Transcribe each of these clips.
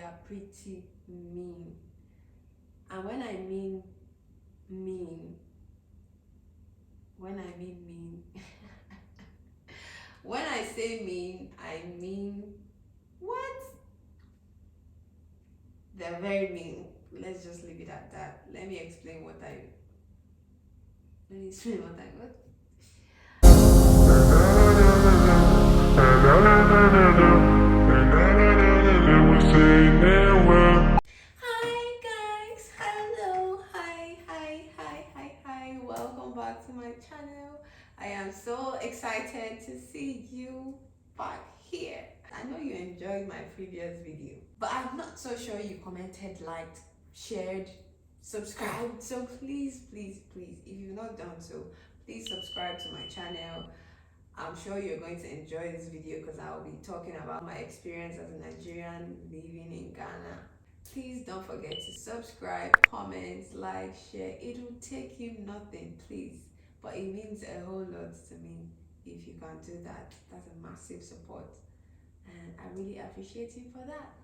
are pretty mean. And when I mean mean, when I mean mean, when I say mean, I mean what? They're very mean. Let's just leave it at that. Let me explain what I. Let me explain what I. What? Hi guys, hello, hi. Welcome back to my channel. I am so excited to see you back here. I know you enjoyed my previous video, but I'm not so sure you commented, liked, shared, subscribed. So please, if you've not done so, please subscribe to my channel. I'm sure you're going to enjoy this video because I'll be talking about my experience as a Nigerian living in Ghana. Please don't forget to subscribe, comment, like, share. It will take you nothing, please. But it means a whole lot to me if you can do that. That's a massive support. And I really appreciate you for that.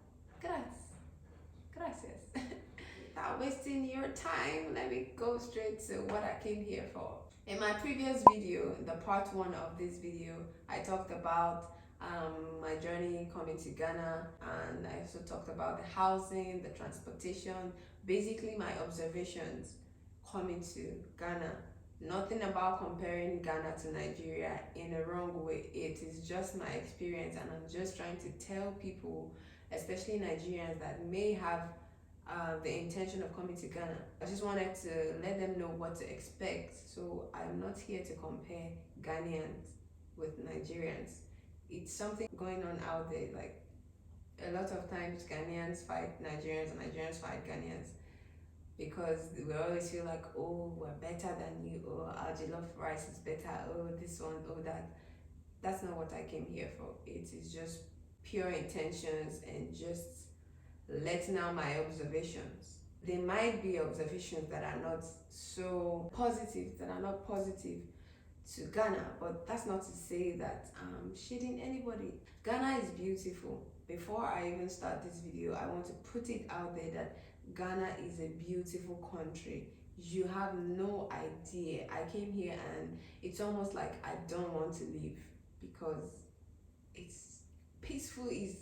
Gracias. Without wasting your time, let me go straight to what I came here for. In my previous video, the part 1 of this video, I talked about my journey coming to Ghana, and I also talked about the housing, the transportation, basically my observations coming to Ghana. Nothing about comparing Ghana to Nigeria in a wrong way. It is just my experience, and I'm just trying to tell people, especially Nigerians that may have the intention of coming to Ghana. I just wanted to let them know what to expect. So I'm not here to compare Ghanaians with Nigerians. It's something going on out there. Like a lot of times Ghanaians fight Nigerians and Nigerians fight Ghanaians because we always feel like, oh, we're better than you, or our jollof rice is better, oh, this one, oh, that. That's not what I came here for. It is just pure intentions and just letting out my observations. There might be observations that are not so positive, that are not positive to Ghana, but that's not to say that I'm shading anybody. Ghana is beautiful. Before I even start this video, I want to put it out there that Ghana is a beautiful country. You have no idea. I came here and it's almost like I don't want to leave because it's peaceful, it's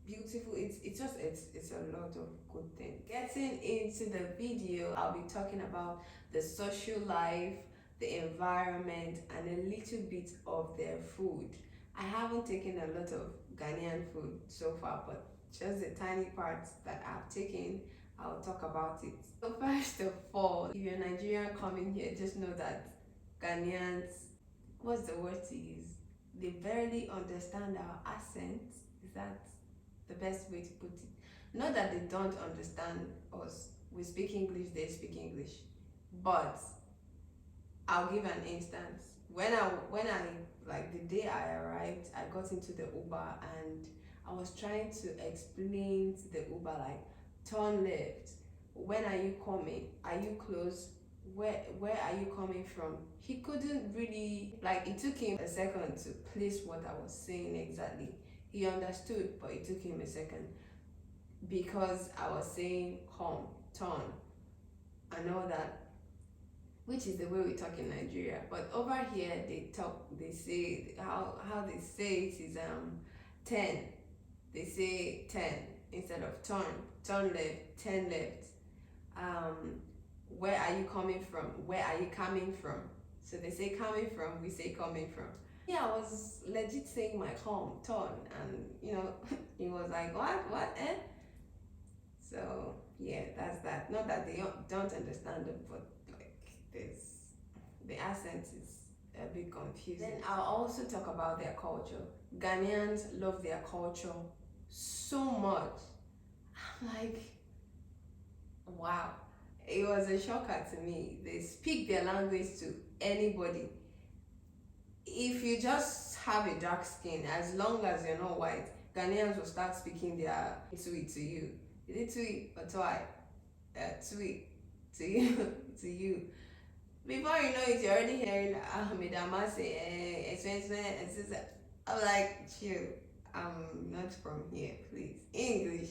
beautiful, it's a lot of good things. Getting into the video, I'll be talking about the social life, the environment, and a little bit of their food. I haven't taken a lot of Ghanaian food so far, but just the tiny parts that I've taken, I'll talk about it. So first of all, if you're Nigerian coming here, just know that Ghanaians, what's the word to use? They barely understand our accent. Is that the best way to put it? Not that they don't understand us. We speak English, they speak English. But I'll give an instance. When I like the day I arrived, I got into the Uber and I was trying to explain to the Uber like, turn left. When are you coming? Are you close? Where are you coming from? He couldn't really, like, it took him a second to place what I was saying exactly. He understood, but it took him a second because I was saying come, turn, and all that, which is the way we talk in Nigeria. But over here they say how they say it is 10. They say 10 instead of turn left, 10 left. Where are you coming from? Where are you coming from? So they say coming from, we say coming from. Yeah, I was legit saying my home, turn, and he was like, what, eh? So yeah, that's that. Not that they don't understand it, but like the accent is a bit confusing. Then I'll also talk about their culture. Ghanaians love their culture so much. I'm like, wow. It was a shocker to me. They speak their language to anybody. If you just have a dark skin, as long as you're not white, Ghanaians will start speaking their Tui to you. Is it Tui or Toi? Tui to you, to you. Before you know it, you're already hearing Medama say, I'm like, chill. I'm not from here, please. English.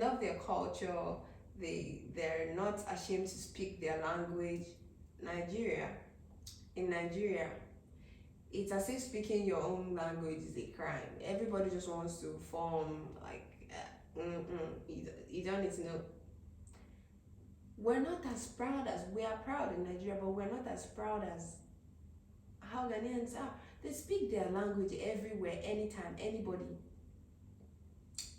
love their culture. They're not ashamed to speak their language. Nigeria, in Nigeria, it's as if speaking your own language is a crime. Everybody just wants to form like, you don't need to know. We're not as proud as we are proud in Nigeria, but we're not as proud as how Ghanaians are. They speak their language everywhere, anytime, anybody.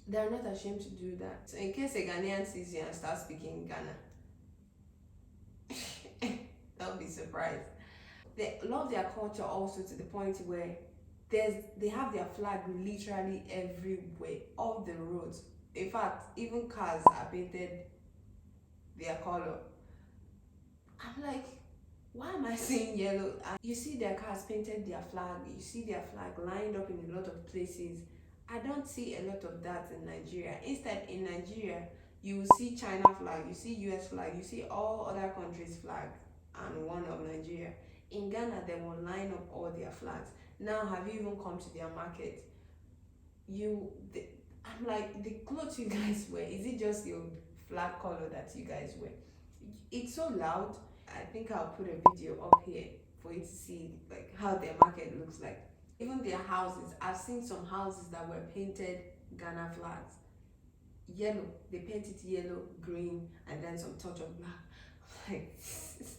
They're not ashamed to do that. So in case a Ghanaian sees you and starts speaking Ghana, don't be surprised. They love their culture also to the point where they have their flag literally everywhere, all the roads. In fact, even cars are painted their color. I'm like, why am I seeing yellow? And you see their cars painted their flag, you see their flag lined up in a lot of places. I don't see a lot of that in Nigeria. Instead, in Nigeria, you will see China flag, you see US flag, you see all other countries' flag and one of Nigeria. In Ghana, they will line up all their flags. Now, have you even come to their market? I'm like, the clothes you guys wear, is it just your flag color that you guys wear? It's so loud. I think I'll put a video up here for you to see like how their market looks like. Even their houses, I've seen some houses that were painted Ghana flags. Yellow, they paint it yellow, green, and then some touch of black. Like, it's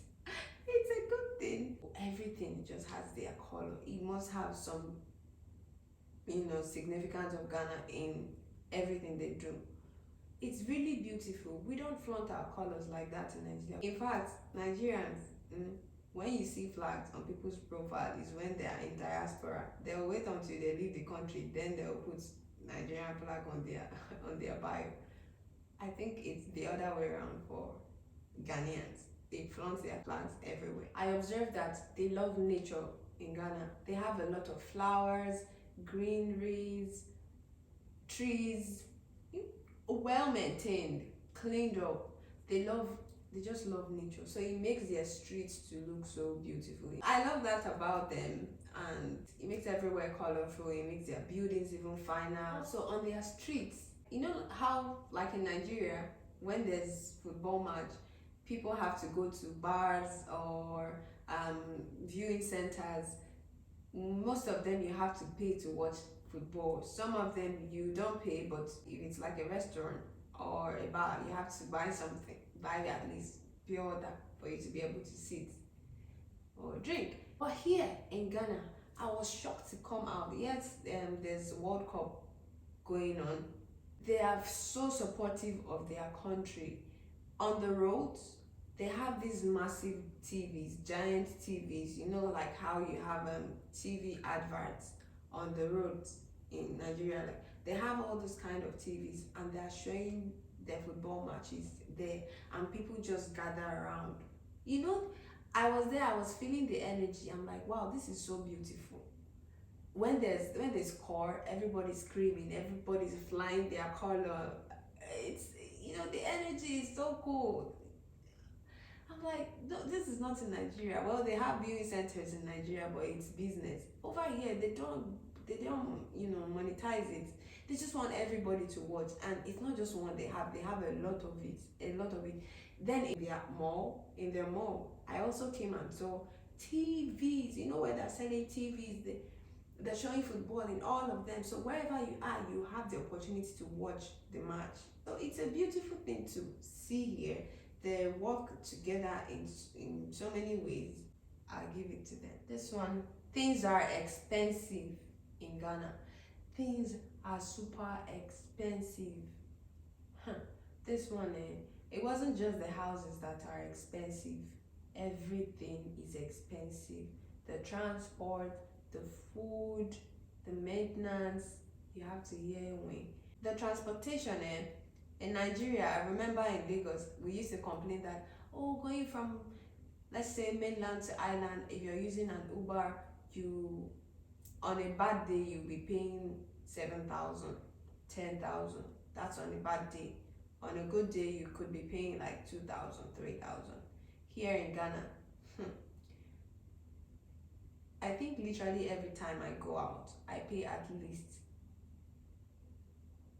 a good thing. Everything just has their color. It must have some, significance of Ghana in everything they do. It's really beautiful. We don't flaunt our colors like that in Nigeria. In fact, Nigerians, when you see flags on people's profile is when they are in diaspora. They'll wait until they leave the country, then they'll put Nigerian flag on their on their bio. I think it's the other way around for Ghanaians. They flaunt their flags everywhere. I observed that they love nature in Ghana. They have a lot of flowers, greeneries, trees, well maintained, cleaned up. They just love nature, so it makes their streets to look so beautiful. I love that about them, and it makes everywhere colorful. It makes their buildings even finer. So on their streets, you know how like in Nigeria, when there's football match, people have to go to bars or viewing centers. Most of them you have to pay to watch football. Some of them you don't pay, but if it's like a restaurant or a bar, you have to buy something, buy at least pure water for you to be able to sit or drink. But here in Ghana, I was shocked to come out. Yes, there's World Cup going on. They are so supportive of their country. On the roads, they have these massive TVs, giant TVs, like how you have TV adverts on the roads in Nigeria. Like, they have all those kind of TVs and they're showing their football matches there, and people just gather around. I was there, I was feeling the energy. I'm like, wow, this is so beautiful. When they score, everybody's screaming, everybody's flying their color. It's the energy is so cool. I'm like, no, this is not in Nigeria. Well, they have viewing centers in Nigeria, but it's business. Over here, they don't monetize it. They just want everybody to watch, and it's not just one they have a lot of it. Then in their mall, I also came and saw TVs, where they're selling TVs, they're showing football in all of them. So wherever you are, you have the opportunity to watch the match. So it's a beautiful thing to see here. They work together in so many ways. I'll give it to them. This one, things are expensive in Ghana. Things are super expensive. This one, it wasn't just the houses that are expensive. Everything is expensive. The transport, the food, the maintenance. You have to hear when. The transportation, in Nigeria, I remember in Lagos, we used to complain that, going from, let's say, mainland to island, if you're using an Uber, on a bad day, you'll be paying 7,000, 10,000. That's on a bad day. On a good day, you could be paying like 2,000, 3,000. Here in Ghana, I think literally every time I go out, I pay at least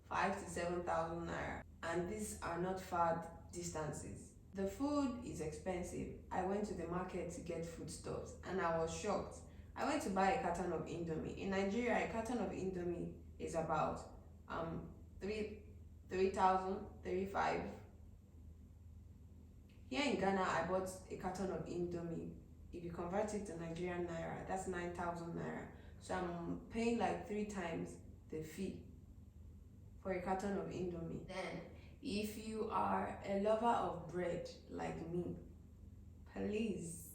5,000 to 7,000 naira. and these are not far distances. The food is expensive. I went to the market to get foodstuffs and I was shocked. I went to buy a carton of Indomie. In Nigeria, a carton of Indomie is about um 3,000, 35. Here in Ghana, I bought a carton of Indomie. If you convert it to Nigerian naira, that's 9,000 naira. So I'm paying like 3 times the fee for a carton of Indomie. Then, if you are a lover of bread like me, please,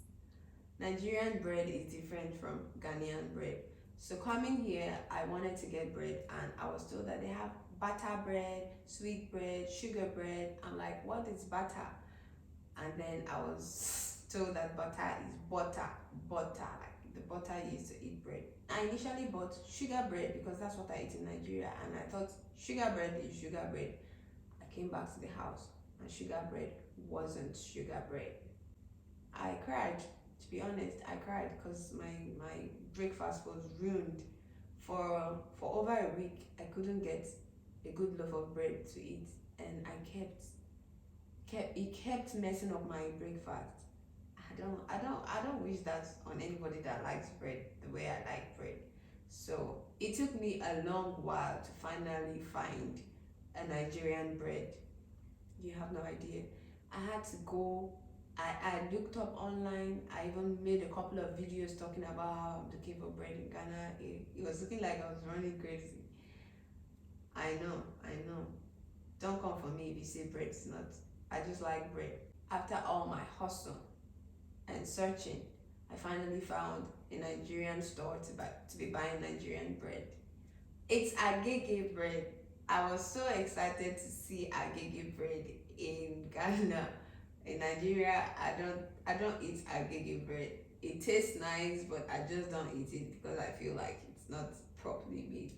Nigerian bread is different from Ghanaian bread. So coming here, I wanted to get bread and I was told that they have butter bread, sweet bread, sugar bread. I'm like, what is butter? And then I was told that butter is butter, like the butter used to eat bread. I initially bought sugar bread because that's what I eat in Nigeria, and I thought sugar bread is sugar bread. I came back to the house and sugar bread wasn't sugar bread. I cried, to be honest. I cried because my breakfast was ruined. For over a week, I couldn't get a good loaf of bread to eat, and it kept messing up my breakfast. I don't wish that on anybody that likes bread the way I like bread. So it took me a long while to finally find a Nigerian bread. You have no idea. I had to go. I looked up online. I even made a couple of videos talking about how I'm looking for bread in Ghana. It was looking like I was running crazy. I know. Don't come for me if you say bread is not. I just like bread. After all my hustle and searching, I finally found a Nigerian store to be buying Nigerian bread. It's agege bread. I was so excited to see agege bread in Ghana. In Nigeria, I don't eat agege bread. It tastes nice, but I just don't eat it because I feel like it's not properly made.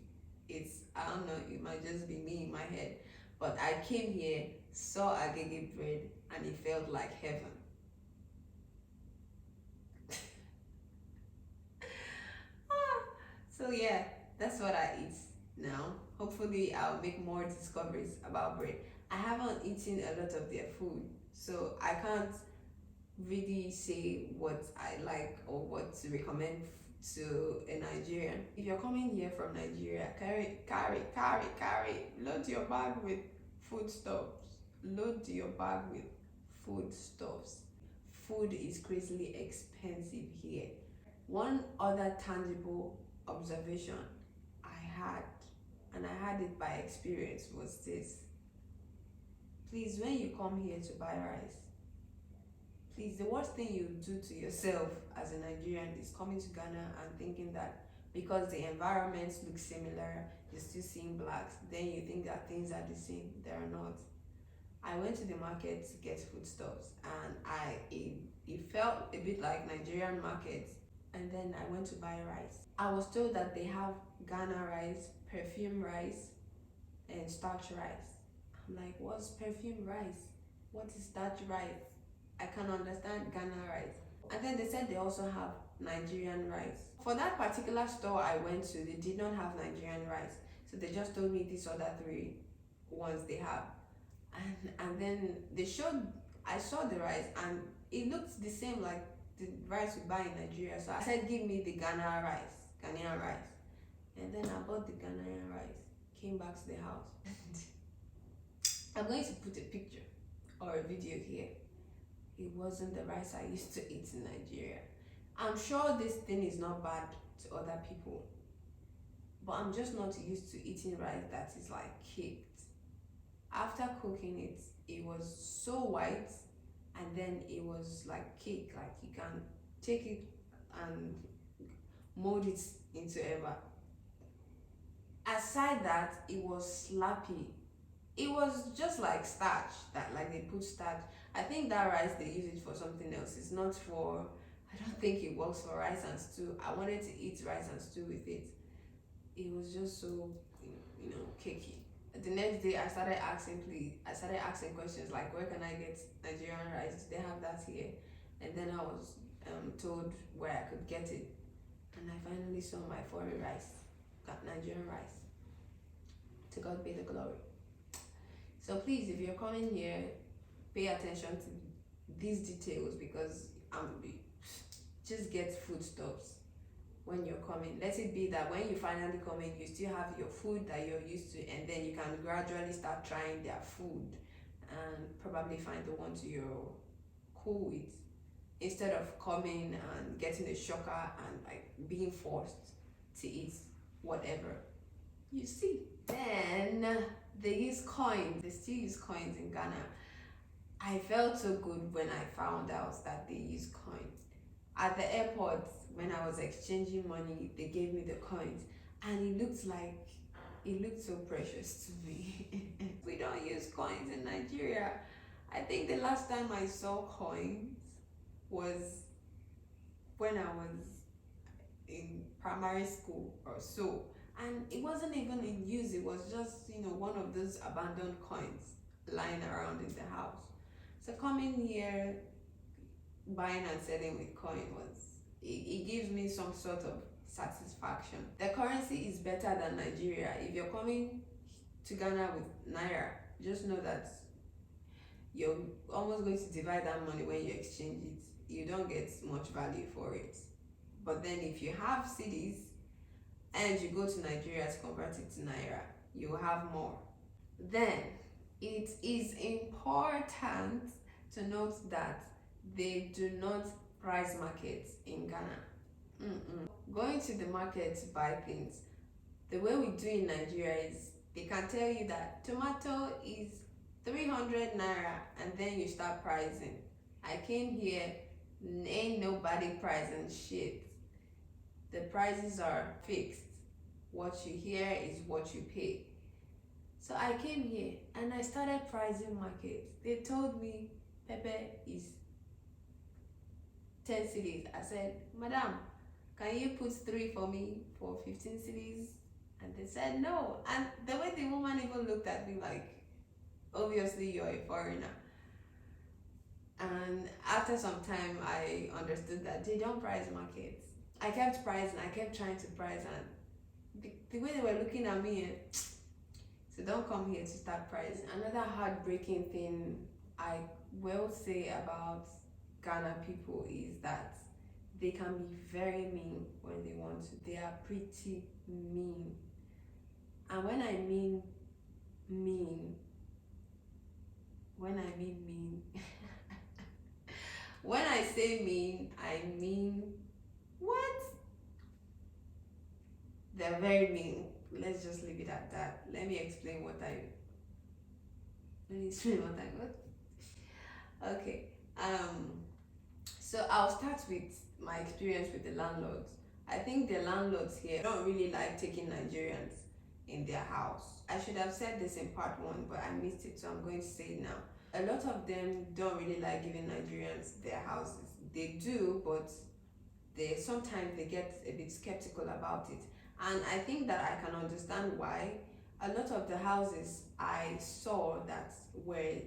I don't know, it might just be me in my head. But I came here, saw agege bread, and it felt like heaven. So yeah, that's what I eat now. Hopefully I'll make more discoveries about bread. I haven't eaten a lot of their food, so I can't really say what I like or what to recommend to a Nigerian. If you're coming here from Nigeria, carry, load your bag with foodstuffs. Load your bag with foodstuffs. Food is crazily expensive here. One other tangible observation I had, and I had it by experience, was this. Please, when you come here to buy rice, please, the worst thing you do to yourself as a Nigerian is coming to Ghana and thinking that because the environments look similar, you're still seeing blacks, then you think that things are the same. They are not. I went to the market to get foodstuffs and it felt a bit like Nigerian markets. And then I went to buy rice. I was told that they have Ghana rice, perfume rice, and starch rice. I'm like, what's perfume rice? What is starch rice? I can understand Ghana rice. And then they said they also have Nigerian rice. For that particular store I went to, they did not have Nigerian rice. So they just told me these other 3 ones they have. And then I saw the rice and it looked the same like the rice we buy in Nigeria. So I said, give me the Ghanaian rice. And then I bought the Ghanaian rice, came back to the house. I'm going to put a picture or a video here. It wasn't the rice I used to eat in Nigeria. I'm sure this thing is not bad to other people, but I'm just not used to eating rice that is like caked. After cooking it, it was so white, and then it was like cake, like you can take it and mold it into ever. Aside that, it was slappy. It was just like starch, that like they put starch. I think that rice they use it for something else. It's not for, I don't think it works for rice and stew. I wanted to eat rice and stew with it. It was just so, cakey. The next day I started asking questions like, where can I get Nigerian rice? Do they have that here? And then I was told where I could get it. And I finally saw my foreign rice, got Nigerian rice. To God be the glory. So please, if you're coming here, pay attention to these details, because just get foodstuffs when you're coming. Let it be that when you finally come in, you still have your food that you're used to, and then you can gradually start trying their food and probably find the ones you're cool with, instead of coming and getting a shocker and like being forced to eat whatever you see. Then they use coins. They still use coins in Ghana. I felt so good when I found out that they use coins. At the airport, when I was exchanging money, they gave me the coins, and it looked so precious to me. We don't use coins in Nigeria. I think the last time I saw coins was when I was in primary school or so, and it wasn't even in use. It was just, one of those abandoned coins lying around in the house. So coming here, buying and selling with coin it gives me some sort of satisfaction. The currency is better than Nigeria. If you're coming to Ghana with naira, just know that you're almost going to divide that money when you exchange it. You don't get much value for it. But then if you have cedis and you go to Nigeria to convert it to naira, you have more. Then it is important to note that they do not price market in Ghana. Going to the market to buy things, the way we do in Nigeria is they can tell you that tomato is 300 naira, and then you start pricing. I came here, ain't nobody pricing shit. The prices are fixed. What you hear is what you pay. So I came here and I started pricing market. They told me pepper is 10 cedis. I said, Madam, can you put 3 for me for 15 cedis? And they said no. And the way the woman even looked at me like, obviously you're a foreigner. And after some time, I understood that they don't price markets. I kept pricing, I kept trying to price, and the way they were looking at me, so don't come here to start pricing. Another heartbreaking thing I will say about Ghana people is that they can be very mean when they want to. They are pretty mean. And when I mean mean, when I say mean, I mean what? They're very mean. Let's just leave it at that. Let me explain what I okay. So I'll start with my experience with the landlords. I think the landlords here don't really like taking Nigerians in their house. I should have said this in part 1, but I missed it, so I'm going to say it now. A lot of them don't really like giving Nigerians their houses. They do, but sometimes they get a bit skeptical about it. And I think that I can understand why. A lot of the houses I saw that were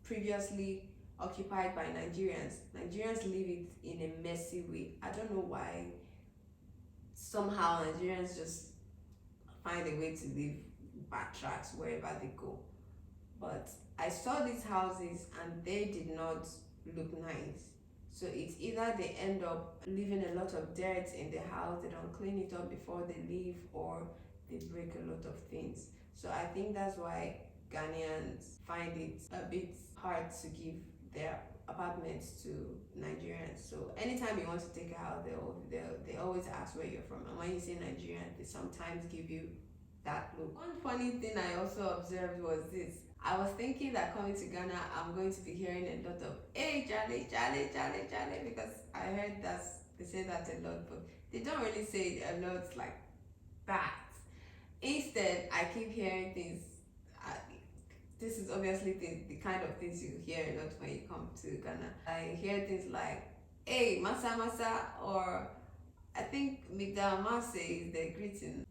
previously occupied by Nigerians leave it in a messy way. I don't know why. Somehow Nigerians just find a way to leave backtracks wherever they go. But I saw these houses and they did not look nice. So it's either they end up leaving a lot of dirt in the house, they don't clean it up before they leave, or they break a lot of things. So I think that's why Ghanaians find it a bit hard to give their apartments to Nigerians. So anytime you want to take a house, they always ask where you're from. And when you say Nigerian, they sometimes give you that look. One funny thing I also observed was this. I was thinking that coming to Ghana, I'm going to be hearing a lot of, hey, Charlie, Charlie, Charlie, Charlie, because I heard that they say that a lot, but they don't really say it a lot like that. Instead, I keep hearing things. This is obviously the kind of things you hear a lot when you come to Ghana. I hear things like, hey, Masa Masa, or I think Midamase is the greeting.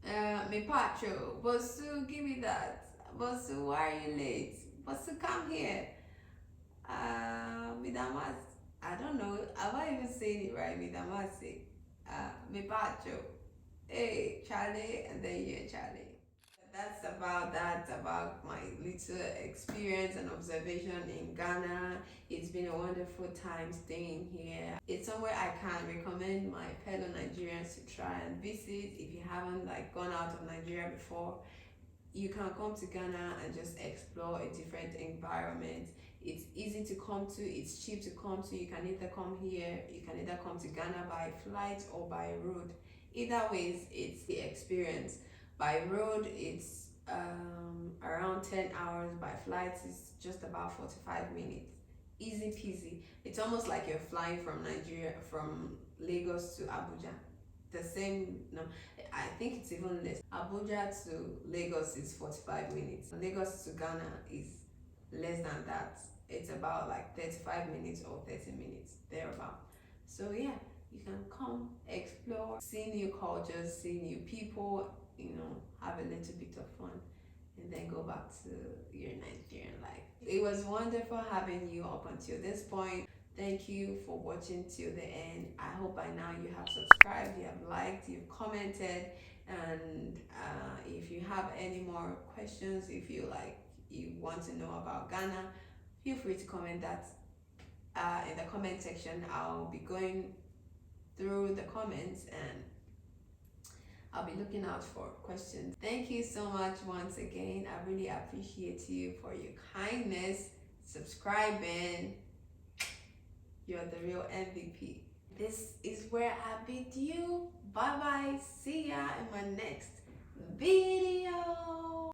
Me Pacho, Bosu, give me that. Bosu, why are you late? Bosu, come here. Midamas, I don't know. Am I even saying it right? Midamase. Me Pacho. Hey, Charlie, and then you, Charlie. That's about my little experience and observation in Ghana. It's been a wonderful time staying here. It's somewhere I can recommend my fellow Nigerians to try and visit. If you haven't like gone out of Nigeria before, you can come to Ghana and just explore a different environment. It's easy to come to, it's cheap to come to. You can either come here, you can either come to Ghana by flight or by road. Either ways, it's the experience. By road, it's around 10 hours. By flight, it's just about 45 minutes. Easy peasy. It's almost like you're flying from Nigeria, from Lagos to Abuja. The same, no, I think it's even less. Abuja to Lagos is 45 minutes. Lagos to Ghana is less than that. It's about like 35 minutes or 30 minutes, thereabout. So yeah, you can come, explore, see new cultures, see new people, have a little bit of fun, and then go back to your Nigerian life. It was wonderful having you up until this point. Thank you for watching till the end. I hope by now you have subscribed, you have liked, you've commented, and if you have any more questions, if you want to know about Ghana, feel free to comment that in the comment section. I'll be going through the comments and I'll be looking out for questions. Thank you so much once again. I really appreciate you for your kindness, subscribing. You're the real MVP. This is where I bid you bye bye. See ya in my next video.